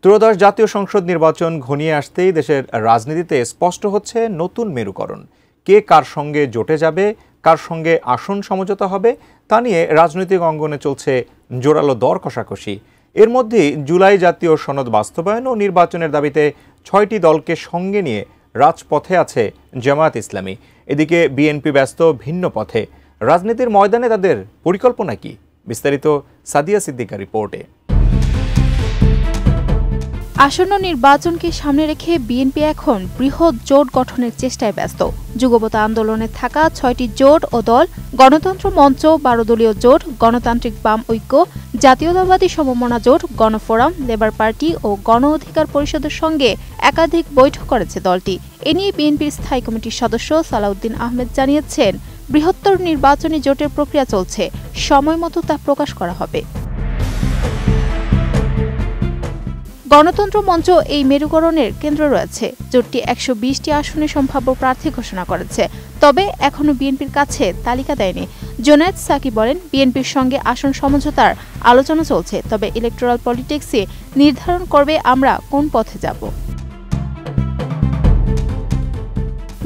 ত্রয়োদশ জাতীয় সংসদ নির্বাচন ঘনিয়ে আসতেই দেশের রাজনীতিতে স্পষ্ট হচ্ছে নতুন মেরুকরণ। কে কার সঙ্গে জোটে যাবে, কার সঙ্গে আসন সমঝোতা হবে তা নিয়ে রাজনৈতিক অঙ্গনে চলছে জোরালো দর কষাকষি। এর মধ্যেই জুলাই জাতীয় সনদ বাস্তবায়ন ও নির্বাচনের দাবিতে ৬টি দলকে সঙ্গে নিয়ে রাজপথে আছে জামায়াত ইসলামী। এদিকে বিএনপি ব্যস্ত ভিন্ন পথে। রাজনীতির ময়দানে তাদের পরিকল্পনা কি? বিস্তারিত সাদিয়া সিদ্দিকা রিপোর্টে। আসন্ন নির্বাচনকে সামনে রেখে বিএনপি এখন বৃহৎ জোট গঠনের চেষ্টায় ব্যস্ত। যুগপৎ আন্দোলনে থাকা ৬টি জোট ও দল, গণতন্ত্র মঞ্চ, ১২ দলীয় জোট, গণতান্ত্রিক বাম ঐক্য, জাতীয়তাবাদী সমমনা জোট, গণফোরাম, লেবার পার্টি ও গণ অধিকার পরিষদের সঙ্গে একাধিক বৈঠক করেছে দলটি। এ নিয়ে বিএনপির স্থায়ী কমিটির সদস্য সালাউদ্দিন আহমেদ জানিয়েছেন, বৃহত্তর নির্বাচনী জোটের প্রক্রিয়া চলছে, সময় মতো তা প্রকাশ করা হবে। গণতন্ত্র মঞ্চ এই মেরুকরণের কেন্দ্র রয়েছে। জোটটি ১২০টি আসনে সম্ভাব্য প্রার্থী ঘোষণা করেছে, তবে এখনো বিএনপির কাছে তালিকা দেয়নি। জোনায়েদ সাকি বলেন, বিএনপির সঙ্গে আসন সমঝোতার আলোচনা চলছে, তবে ইলেকটোরাল পলিটিক্সে নির্ধারণ করবে আমরা কোন পথে যাব।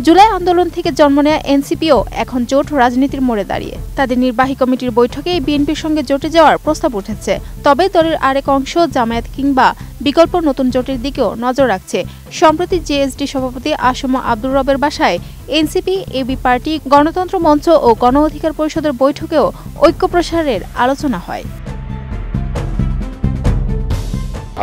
জুলাই আন্দোলন থেকে জন্ম নেয়া এনসিপিও এখন জোট রাজনীতির মোড়ে দাঁড়িয়ে। তাদের নির্বাহী কমিটির বৈঠকে বিএনপির সঙ্গে জোটে যাওয়ার প্রস্তাব উঠেছে, তবে দলের আরেক অংশ জামায়াত কিংবা বিকল্প নতুন জোটের দিকেও নজর রাখছে। সম্প্রতি জেএসডি সভাপতি আসম আব্দুর রবের বাসায় এনসিপি, এবি পার্টি, গণতন্ত্র মঞ্চ ও গণ অধিকার পরিষদের বৈঠকেও ঐক্য প্রসারের আলোচনা হয়।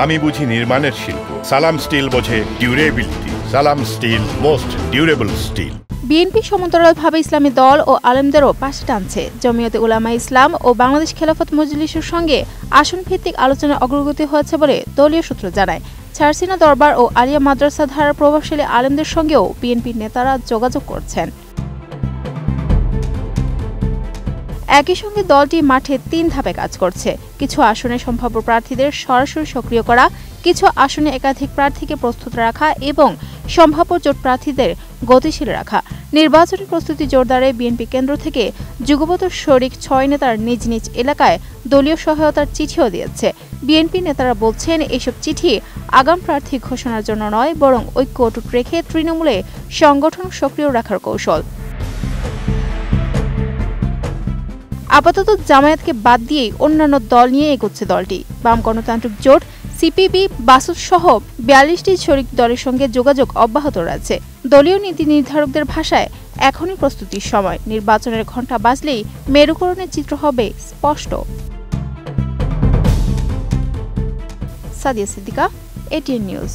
আমি বুঝি নির্মাণের শিল্প, সালাম স্টিল বোঝে durability. Salam steel, most durable steel. BNP সমান্তরালভাবে ইসলামী দল ও আলেমদেরও পাশে টানছে। জমিয়তে উলামা ইসলাম ও বাংলাদেশ খেলাফত মজলিসের সঙ্গে আসন ভিত্তিক আলোচনায় অগ্রগতি হয়েছে বলে দলীয় সূত্র জানায়। ছারসিনা দরবার ও আলিয়া মাদ্রাসা ধারার প্রভাবশালী আলেমদের সঙ্গেও বিএনপির নেতারা যোগাযোগ করছেন। একই সঙ্গে দলটি মাঠে ৩ ধাপে কাজ করছে। কিছু আসনে সম্ভাব্য প্রার্থীদের সরাসরি সক্রিয় করা, কিছু আসনে একাধিক প্রার্থীকে প্রস্তুত রাখা এবং সম্ভাব্য জোট প্রার্থীদের গতিশীল রাখা। নির্বাচনী প্রস্তুতি জোরদারে বিএনপি কেন্দ্র থেকে যুগপৎ শরিক ৬ নেতার নিজ নিজ এলাকায় দলীয় সহায়তার চিঠিও দিয়েছে। বিএনপি নেতারা বলছেন, এসব চিঠি আগাম প্রার্থী ঘোষণার জন্য নয়, বরং ঐক্য অটুট রেখে তৃণমূলে সংগঠন সক্রিয় রাখার কৌশল। আপাতত জামায়াতকে বাদ দিয়েই অন্যান্য দল নিয়ে এগোচ্ছে দলটি। বাম গণতান্ত্রিক জোট, সিপিবি, বাসুদ সহ ৪২টি শরিক দলের সঙ্গে যোগাযোগ অব্যাহত রয়েছে। দলীয় নীতি নির্ধারকদের ভাষায় এখনই প্রস্তুতির সময়। নির্বাচনের ঘণ্টা বাজলেই মেরুকরণের চিত্র হবে স্পষ্ট। সাদিয়া সিদ্দিকা, এটিএন নিউজ।